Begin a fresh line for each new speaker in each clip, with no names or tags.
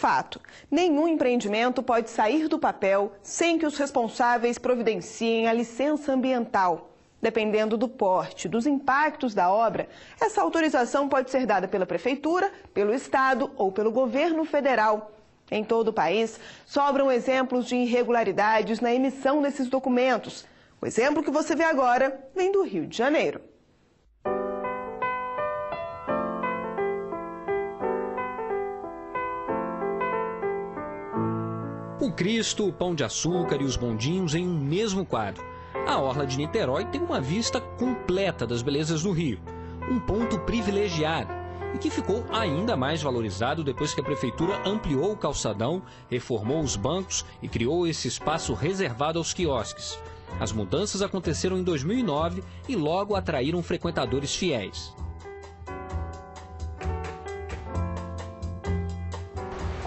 fato: nenhum empreendimento pode sair do papel sem que os responsáveis providenciem a licença ambiental. Dependendo do porte, dos impactos da obra, essa autorização pode ser dada pela Prefeitura, pelo Estado ou pelo Governo Federal. Em todo o país, sobram exemplos de irregularidades na emissão desses documentos. O exemplo que você vê agora vem do Rio de Janeiro.
O Cristo, o Pão de Açúcar e os bondinhos em um mesmo quadro. A orla de Niterói tem uma vista completa das belezas do Rio. Um ponto privilegiado e que ficou ainda mais valorizado depois que a Prefeitura ampliou o calçadão, reformou os bancos e criou esse espaço reservado aos quiosques. As mudanças aconteceram em 2009 e logo atraíram frequentadores fiéis.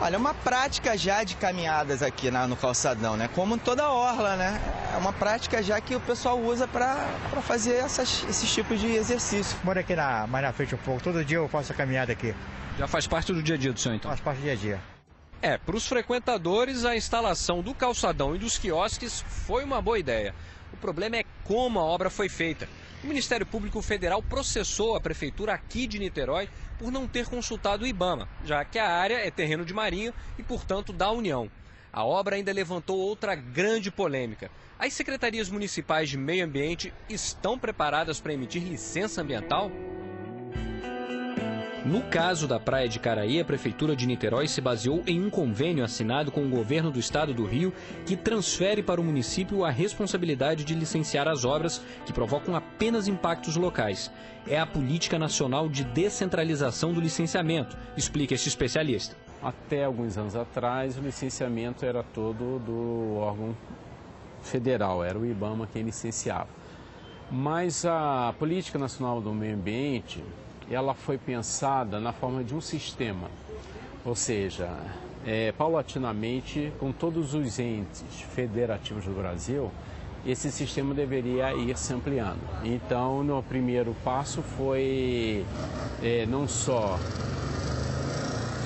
Olha, é uma prática já de caminhadas aqui no calçadão, né? Como toda orla, né? É uma prática já que o pessoal usa para fazer esses tipos de exercício.
Moro aqui mais na frente um pouco, todo dia eu faço a caminhada aqui.
Já faz parte do dia a dia do senhor, então?
Faz parte do dia a dia.
Para os frequentadores, a instalação do calçadão e dos quiosques foi uma boa ideia. O problema é como a obra foi feita. O Ministério Público Federal processou a Prefeitura aqui de Niterói por não ter consultado o IBAMA, já que a área é terreno de Marinha e, portanto, da União. A obra ainda levantou outra grande polêmica. As secretarias municipais de meio ambiente estão preparadas para emitir licença ambiental? No caso da Praia de Caraí, a Prefeitura de Niterói se baseou em um convênio assinado com o governo do estado do Rio que transfere para o município a responsabilidade de licenciar as obras que provocam apenas impactos locais. É a Política Nacional de Descentralização do Licenciamento, explica este especialista.
Até alguns anos atrás, o licenciamento era todo do órgão federal, era o IBAMA quem licenciava. Mas a Política Nacional do Meio Ambiente, ela foi pensada na forma de um sistema, ou seja, paulatinamente, com todos os entes federativos do Brasil, esse sistema deveria ir se ampliando. Então, no primeiro passo foi não só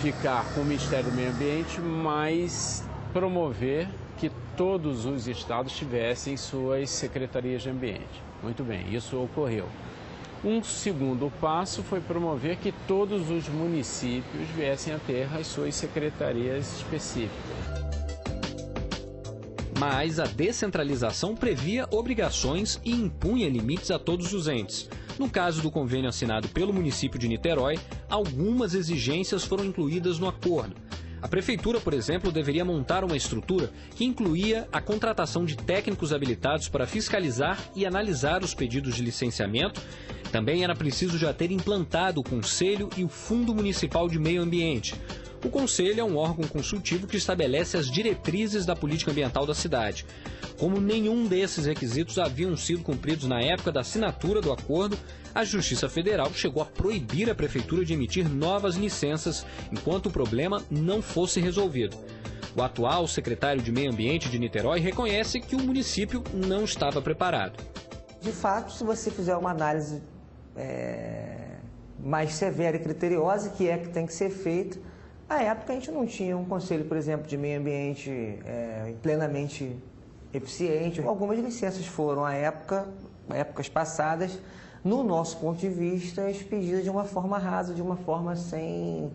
ficar com o Ministério do Meio Ambiente, mas promover que todos os estados tivessem suas secretarias de ambiente. Muito bem, isso ocorreu. Um segundo passo foi promover que todos os municípios viessem a ter as suas secretarias específicas.
Mas a descentralização previa obrigações e impunha limites a todos os entes. No caso do convênio assinado pelo município de Niterói, algumas exigências foram incluídas no acordo. A Prefeitura, por exemplo, deveria montar uma estrutura que incluía a contratação de técnicos habilitados para fiscalizar e analisar os pedidos de licenciamento. Também era preciso já ter implantado o Conselho e o Fundo Municipal de Meio Ambiente. O Conselho é um órgão consultivo que estabelece as diretrizes da política ambiental da cidade. Como nenhum desses requisitos haviam sido cumpridos na época da assinatura do acordo, a Justiça Federal chegou a proibir a Prefeitura de emitir novas licenças enquanto o problema não fosse resolvido. O atual secretário de Meio Ambiente de Niterói reconhece que o município não estava preparado.
De fato, se você fizer uma análise mais severa e criteriosa, que é que tem que ser feita, na época a gente não tinha um conselho, por exemplo, de meio ambiente plenamente eficiente. Algumas licenças foram, épocas passadas, no nosso ponto de vista, expedidas de uma forma rasa, de uma forma sem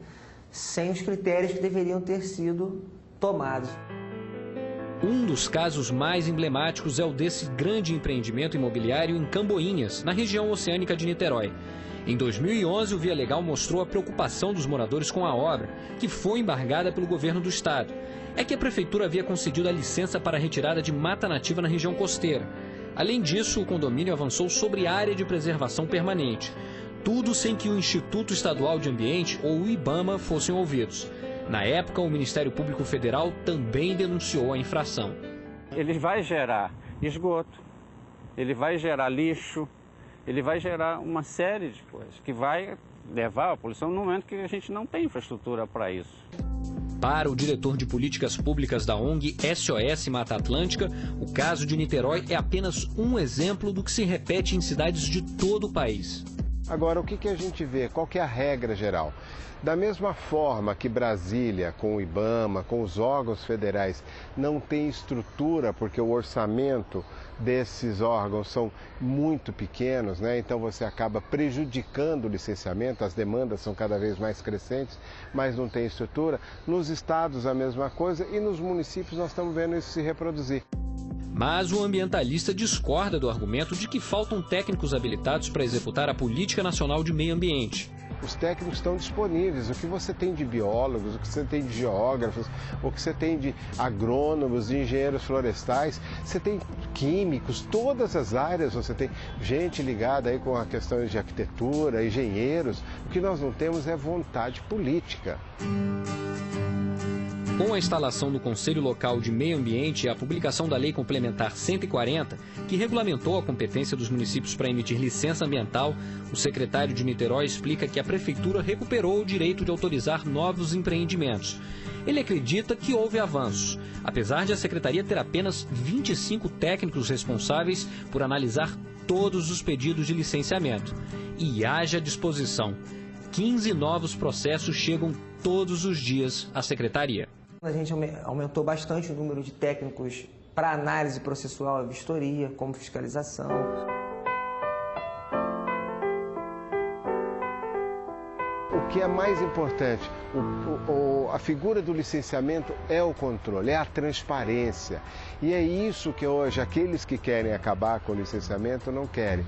os critérios que deveriam ter sido tomados.
Um dos casos mais emblemáticos é o desse grande empreendimento imobiliário em Camboinhas, na região oceânica de Niterói. Em 2011, o Via Legal mostrou a preocupação dos moradores com a obra, que foi embargada pelo governo do estado. É que a prefeitura havia concedido a licença para a retirada de mata nativa na região costeira. Além disso, o condomínio avançou sobre área de preservação permanente. Tudo sem que o Instituto Estadual de Ambiente ou o IBAMA fossem ouvidos. Na época, o Ministério Público Federal também denunciou a infração.
Ele vai gerar esgoto, ele vai gerar lixo, ele vai gerar uma série de coisas que vai levar à poluição no momento que a gente não tem infraestrutura para isso.
Para o diretor de políticas públicas da ONG SOS Mata Atlântica, o caso de Niterói é apenas um exemplo do que se repete em cidades de todo o país.
Agora, o que a gente vê? Qual que é a regra geral? Da mesma forma que Brasília, com o IBAMA, com os órgãos federais, não tem estrutura, porque o orçamento desses órgãos são muito pequenos, né? Então você acaba prejudicando o licenciamento, as demandas são cada vez mais crescentes, mas não tem estrutura. Nos estados a mesma coisa e nos municípios nós estamos vendo isso se reproduzir.
Mas o ambientalista discorda do argumento de que faltam técnicos habilitados para executar a Política Nacional de Meio Ambiente.
Os técnicos estão disponíveis. O que você tem de biólogos, o que você tem de geógrafos, o que você tem de agrônomos, de engenheiros florestais, você tem químicos, todas as áreas você tem gente ligada aí com a questão de arquitetura, engenheiros. O que nós não temos é vontade política.
Com a instalação do Conselho Local de Meio Ambiente e a publicação da Lei Complementar 140, que regulamentou a competência dos municípios para emitir licença ambiental, o secretário de Niterói explica que a Prefeitura recuperou o direito de autorizar novos empreendimentos. Ele acredita que houve avanços, apesar de a Secretaria ter apenas 25 técnicos responsáveis por analisar todos os pedidos de licenciamento. E haja disposição. 15 novos processos chegam todos os dias à Secretaria.
A gente aumentou bastante o número de técnicos para análise processual e vistoria, como fiscalização.
O que é mais importante, a figura do licenciamento é o controle, é a transparência. E é isso que hoje aqueles que querem acabar com o licenciamento não querem.